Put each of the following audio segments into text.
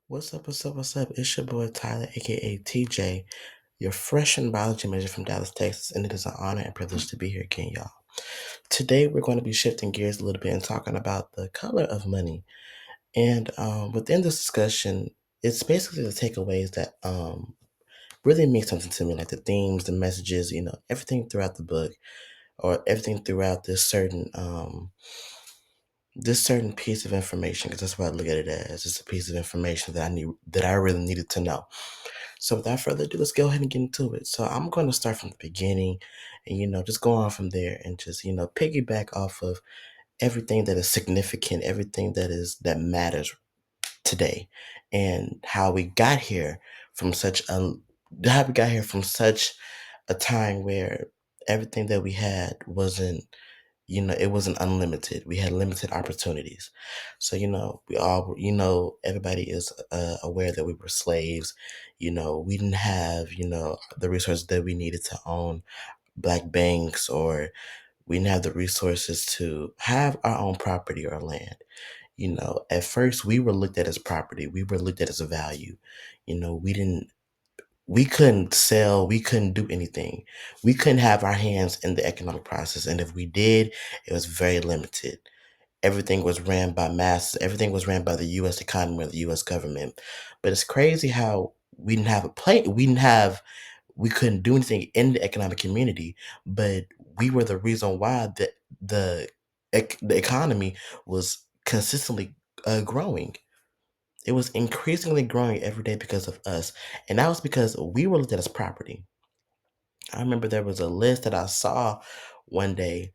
What's up, what's up, what's up? It's your boy Tyler, aka TJ, your freshman biology major from Dallas, Texas, and it is an honor and privilege to be here again, y'all. Today, we're going to be shifting gears a little bit and talking about the color of money. And within this discussion, it's basically the takeaways that really mean something to me, like the themes, the messages, everything throughout the book or everything throughout this certain piece of information, because that's what I look at it as. It's a piece of information that I really needed to know. So without further ado, let's go ahead and get into it. So I'm going to start from the beginning and, just go on from there and just, piggyback off of everything that is significant, everything that matters today, and how we got here from such a time where everything that we had it wasn't unlimited. We had limited opportunities. So, everybody is aware that we were slaves. We didn't have, the resources that we needed to own black banks, or we didn't have the resources to have our own property or land. At first we were looked at as property. We were looked at as a value. We couldn't sell, we couldn't do anything. We couldn't have our hands in the economic process. And if we did, it was very limited. Everything was ran by masses, everything was ran by the US economy or the US government. But it's crazy how we couldn't do anything in the economic community, but we were the reason why the economy was consistently growing. It was increasingly growing every day because of us. And that was because we were looked at as property. I remember there was a list that I saw one day,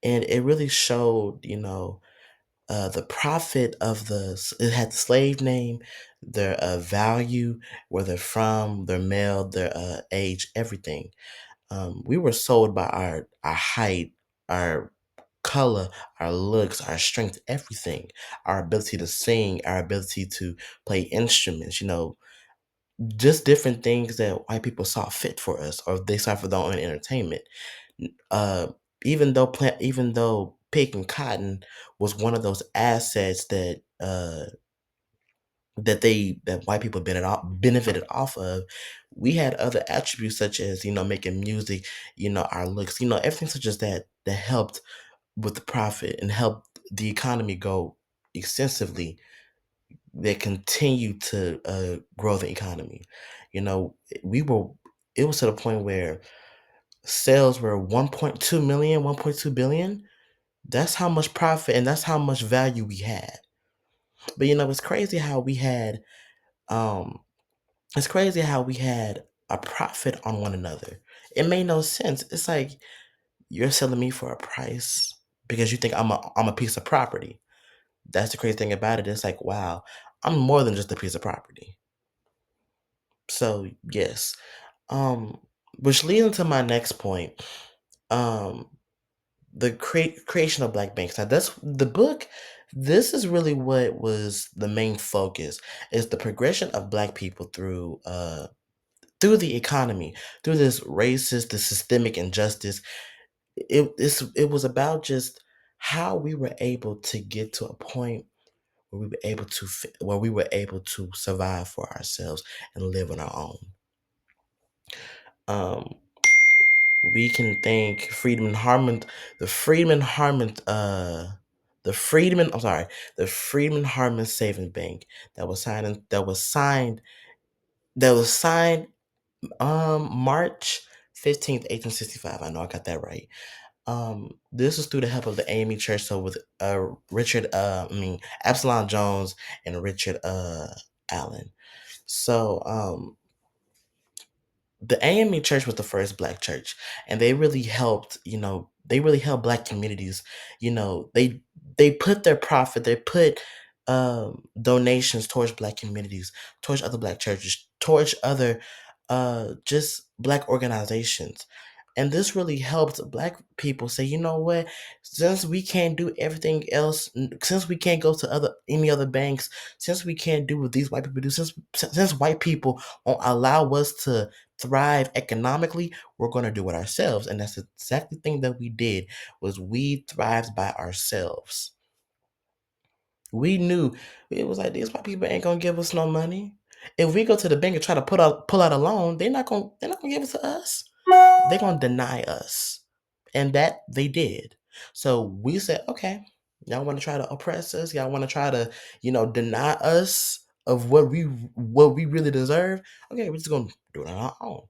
and it really showed, the profit of it had the slave name, their value, where they're from, their male, their age, everything. We were sold by our height, our color, our looks, our strength, everything, our ability to sing, our ability to play instruments, just different things that white people saw fit for us, or they saw for their own entertainment. Uh, even though picking cotton was one of those assets that white people benefited off of, we had other attributes such as making music, our looks, everything such as that helped with the profit and helped the economy go extensively. That continued to grow the economy. You know, we were. It was to the point where sales were 1.2 million, 1.2 billion. That's how much profit and that's how much value we had. But it's crazy how we had um it's crazy how we had a profit on one another. It made no sense. It's like you're selling me for a price because you think I'm a piece of property. That's the crazy thing about it. It's like, wow, I'm more than just a piece of property. So yes. Um which leads into my next point. Um the creation of black banks. Now that's the book. This is really what was the main focus, is the progression of black people through the economy, through this racist, the systemic injustice. It was about just how we were able to get to a point where we were able to survive for ourselves and live on our own. Um, we can thank Freedman Harmon, the Freedman Harmon, the Freedman. I'm sorry, the Freedman Harmon Savings Bank that was signed March 15th, 1865. I know I got that right. This is through the help of the AME Church, so with Absalom Jones and Richard Allen. So the AME Church was the first black church, and they really helped black communities. They put their profit, they put donations towards black communities, towards other black churches, towards other just black organizations. And this really helped black people say, you know what, since we can't do everything else, since we can't go to any other banks, since we can't do what these white people do, since white people won't allow us to thrive economically, we're going to do it ourselves. And that's exactly the thing that we did, was we thrived by ourselves. We knew it was like these white people ain't gonna give us no money. If we go to the bank and try to pull out a loan, they're not gonna give it to us. They're gonna deny us. And that they did. So we said, okay, y'all wanna try to oppress us, y'all wanna try to, deny us of what we really deserve. Okay, we're just gonna do it on our own.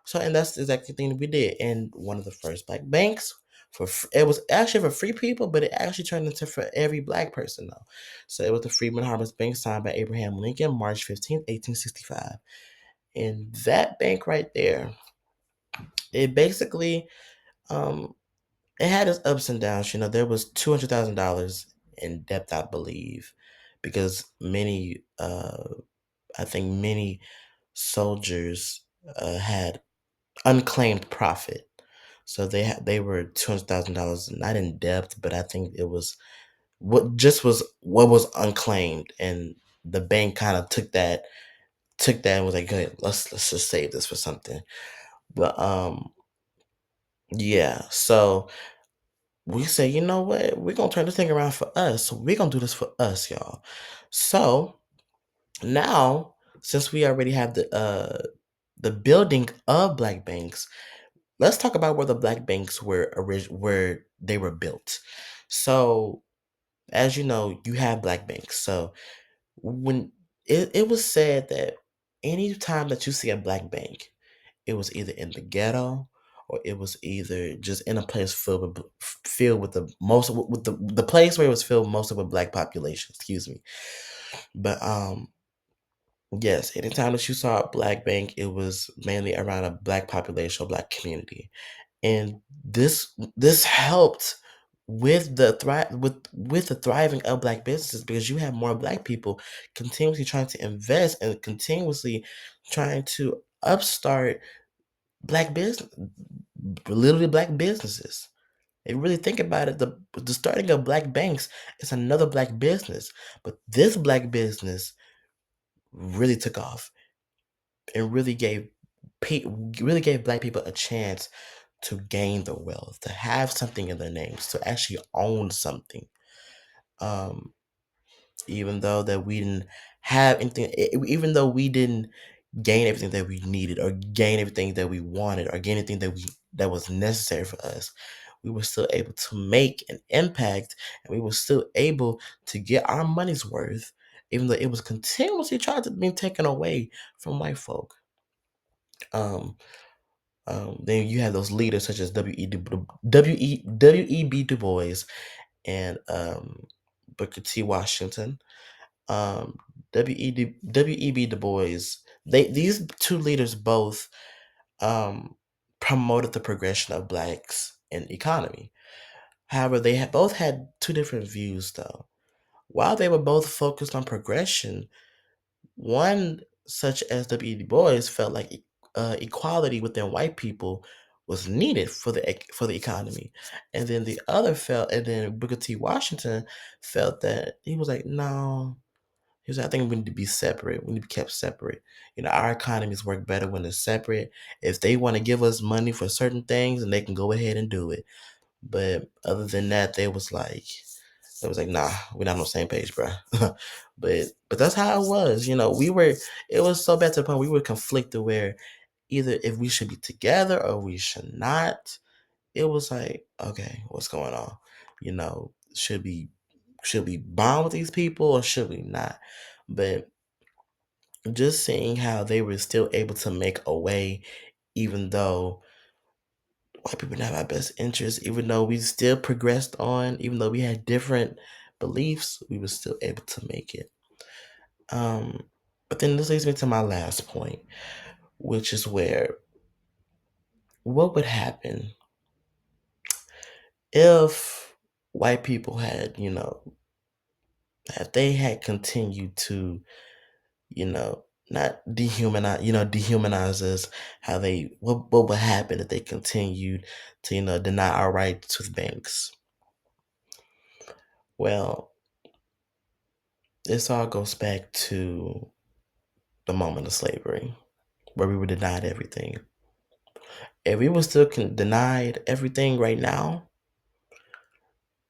So, and that's exactly the thing that we did. And one of the first black banks it was actually for free people, but it actually turned into for every black person though. So it was the Freedman Harvest Bank signed by Abraham Lincoln, March 15th, 1865. And that bank right there, it basically um it had its ups and downs. There was $200,000 in debt, I believe, because I think many soldiers had unclaimed profit. So they were $200,000 not in debt, but I think it was what was unclaimed, and the bank kind of took that and was like, good, let's just save this for something. But yeah, so we say, you know what, we're gonna turn this thing around for us. We're gonna do this for us, y'all. So now, since we already have the building of black banks, let's talk about where the black banks where they were built. So, as you know, you have black banks. So when it was said that any time that you see a black bank, it was either in the ghetto or it was either just in a place filled with the place where it was filled most of a black population. Excuse me, but yes, anytime that you saw a black bank, it was mainly around a black population or black community, and this helped with the thriving of black businesses because you have more black people continuously trying to invest and continuously trying to upstart black business, literally black businesses. If you really think about it, the starting of black banks is another black business, but this black business really took off and really gave black people a chance to gain the wealth, to have something in their names, to actually own something. Um, even though that we didn't have anything, even though we didn't gain everything that we needed, or gain everything that we wanted, or gain anything that was necessary for us, we were still able to make an impact, and we were still able to get our money's worth, even though it was continuously trying to be taken away from white folk. Um, then you have those leaders such as W.E.B. Du Bois and Booker T. Washington. W.E.B. Du Bois. These two leaders both promoted the progression of blacks in economy. However, they both had two different views, though. While they were both focused on progression, one, such as W.E. Du Bois, felt like equality within white people was needed for the economy, and then and then Booker T. Washington felt that he was like, no, he was like, I think we need to be separate. We need to be kept separate. Our economies work better when they're separate. If they want to give us money for certain things, and they can go ahead and do it. But other than that, it was like, nah, we're not on the same page, bro. but that's how it was. It was so bad to the point we were conflicted where either if we should be together or we should not. It was like, okay, what's going on? Should we bond with these people or should we not? But just seeing how they were still able to make a way, even though white people didn't have our best interests, even though we still progressed on, even though we had different beliefs, we were still able to make it. Um, but then this leads me to my last point, which is what would happen if white people had, if they had continued to, you know, not dehumanize us, what would happen if they continued to, deny our right to the banks? Well, this all goes back to the moment of slavery, where we were denied everything. If we were still denied everything right now,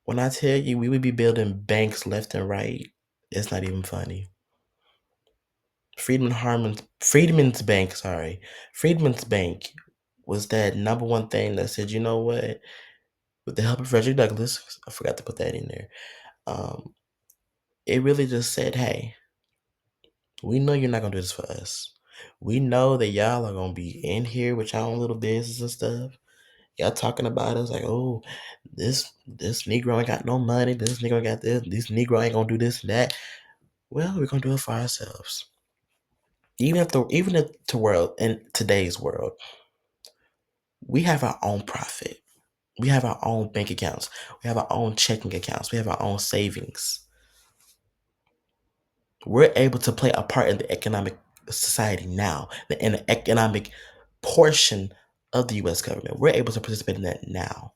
When I tell you we would be building banks left and right, it's not even funny. Friedman's Bank, sorry. Friedman's Bank was that number one thing that said, you know what? With the help of Frederick Douglass, I forgot to put that in there. Um, it really just said, hey, we know you're not gonna do this for us. We know that y'all are gonna be in here with your own little business and stuff. Y'all talking about us like, oh, this Negro ain't got no money. This Negro got this. This Negro ain't gonna do this and that. Well, we're gonna do it for ourselves. Even if the world in today's world, we have our own profit. We have our own bank accounts. We have our own checking accounts. We have our own savings. We're able to play a part in the economic society now, in the economic portion of the U.S. government. We're able to participate in that now.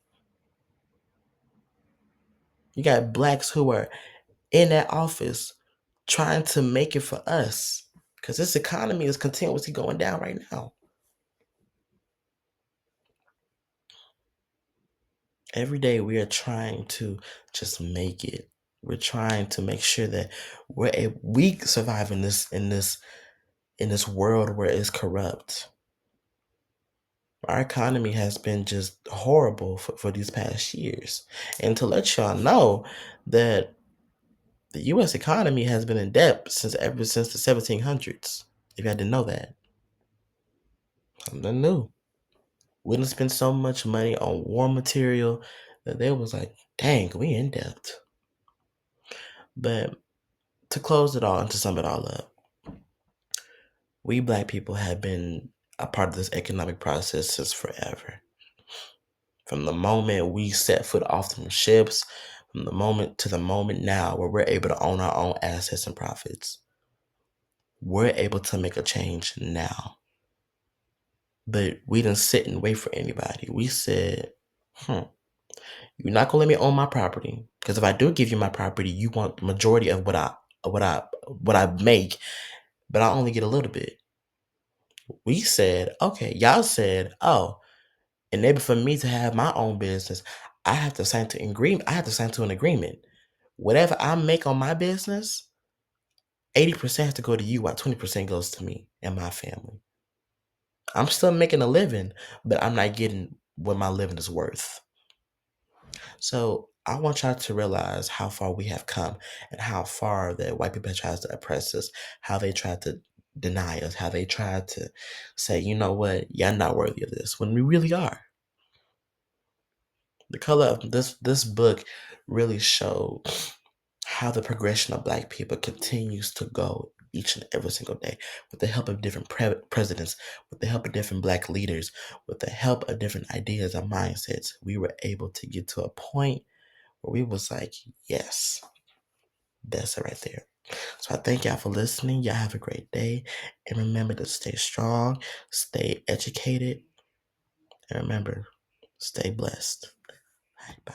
You got blacks who are in that office trying to make it for us because this economy is continuously going down right now. Every day we are trying to just make it. We're trying to make sure that we survive in this world where it's corrupt. Our economy has been just horrible for these past years. And to let y'all know that the US economy has been in debt ever since the 1700s. If you had to know that. Something new. We didn't spend so much money on war material that they was like, dang, we in debt. But to close it all and to sum it all up, we black people have been a part of this economic process since forever. From the moment we set foot off them ships, from the moment to the moment now where we're able to own our own assets and profits, we're able to make a change now. But we didn't sit and wait for anybody. We said, you're not gonna let me own my property. Because if I do give you my property, you want the majority of what I make, but I only get a little bit. We said, okay, y'all said, oh, and maybe for me to have my own business, I have to sign to agreement. I have to sign to an agreement. Whatever I make on my business, 80% has to go to you, while 20% goes to me and my family. I'm still making a living, but I'm not getting what my living is worth. So I want y'all to realize how far we have come and how far that white people have tried to oppress us, how they tried to deny us, how they tried to say, you know what, y'all not worthy of this, when we really are. The color of this book really showed how the progression of black people continues to go each and every single day with the help of different presidents, with the help of different black leaders, with the help of different ideas and mindsets. We were able to get to a point where we was like, yes, that's it right there. So I thank y'all for listening. Y'all have a great day. And remember to stay strong, stay educated, and remember, stay blessed. Bye.